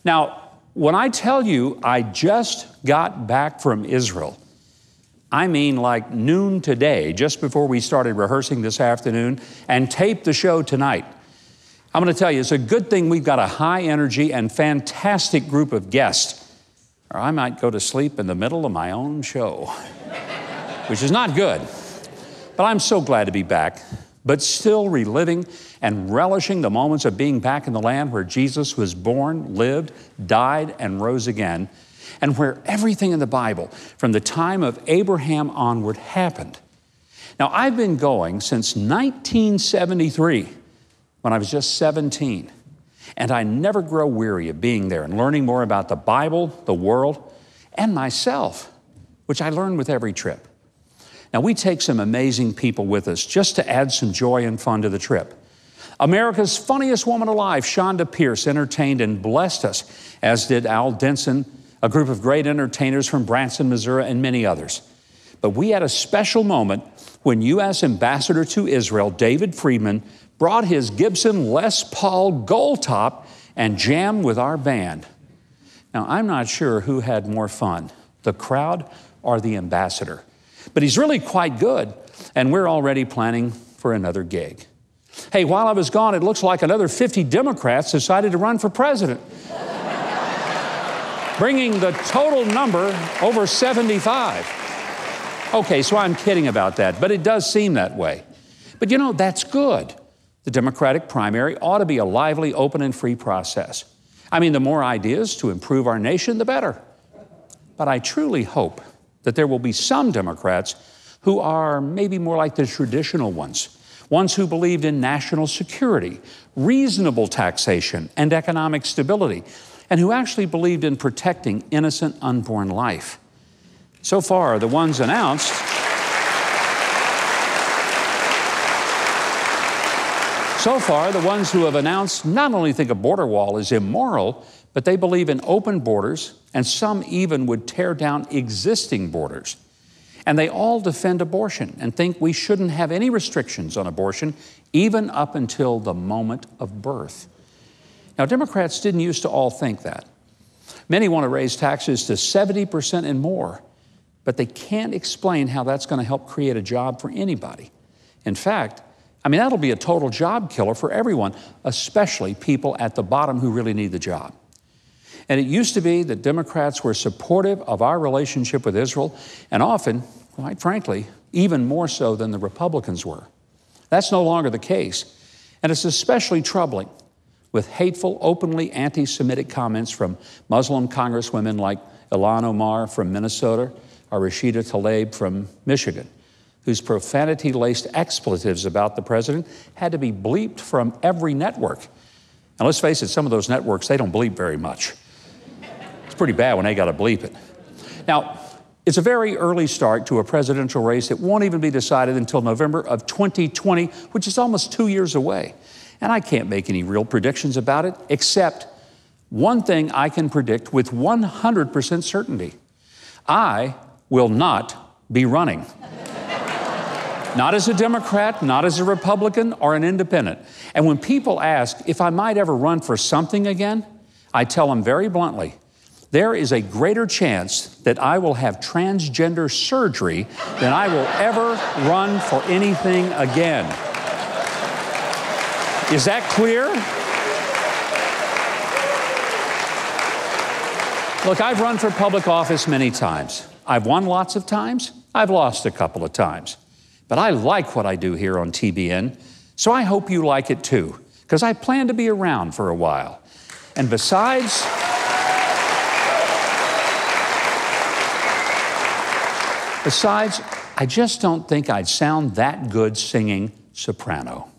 Now, when I tell you I just got back from Israel, I mean like noon today, just before we started rehearsing this afternoon and taped the show tonight. I'm going to tell you, it's a good thing we've got a high energy and fantastic group of guests, or I might go to sleep in the middle of my own show, which is not good. But I'm so glad to be back, but still reliving and relishing the moments of being back in the land where Jesus was born, lived, died, and rose again, and where everything in the Bible, from the time of Abraham onward, happened. Now, I've been going since 1973, when I was just 17, and I never grow weary of being there and learning more about the Bible, the world, and myself, which I learn with every trip. Now, we take some amazing people with us just to add some joy and fun to the trip. America's funniest woman alive, Shonda Pierce, entertained and blessed us, as did Al Denson, a group of great entertainers from Branson, Missouri, and many others. But we had a special moment when U.S. Ambassador to Israel, David Friedman, brought his Gibson Les Paul Gold Top and jammed with our band. Now, I'm not sure who had more fun, the crowd or the ambassador. But he's really quite good, and we're already planning for another gig. Hey, while I was gone, it looks like another 50 Democrats decided to run for president, bringing the total number over 75. Okay, so I'm kidding about that, but it does seem that way. But you know, that's good. The Democratic primary ought to be a lively, open, and free process. I mean, the more ideas to improve our nation, the better. But I truly hope that there will be some Democrats who are maybe more like the traditional ones who believed in national security, reasonable taxation, and economic stability, and who actually believed in protecting innocent unborn life. So far, the ones announced who have announced not only think a border wall is immoral, but they believe in open borders, and some even would tear down existing borders. And they all defend abortion and think we shouldn't have any restrictions on abortion, even up until the moment of birth. Now, Democrats didn't used to all think that. Many want to raise taxes to 70% and more, but they can't explain how that's going to help create a job for anybody. In fact, that'll be a total job killer for everyone, especially people at the bottom who really need the job. And it used to be that Democrats were supportive of our relationship with Israel, and often, quite frankly, even more so than the Republicans were. That's no longer the case, and it's especially troubling with hateful, openly anti-Semitic comments from Muslim congresswomen like Ilhan Omar from Minnesota or Rashida Tlaib from Michigan, whose profanity-laced expletives about the president had to be bleeped from every network. And let's face it, some of those networks, they don't bleep very much. It's pretty bad when they got to bleep it. Now, it's a very early start to a presidential race that won't even be decided until November of 2020, which is almost 2 years away. And I can't make any real predictions about it, except one thing I can predict with 100% certainty. I will not be running. Not as a Democrat, not as a Republican, or an independent. And when people ask if I might ever run for something again, I tell them very bluntly, there is a greater chance that I will have transgender surgery than I will ever run for anything again. Is that clear? Look, I've run for public office many times. I've won lots of times. I've lost a couple of times. But I like what I do here on TBN, so I hope you like it too, because I plan to be around for a while. And besides, I just don't think I'd sound that good singing soprano.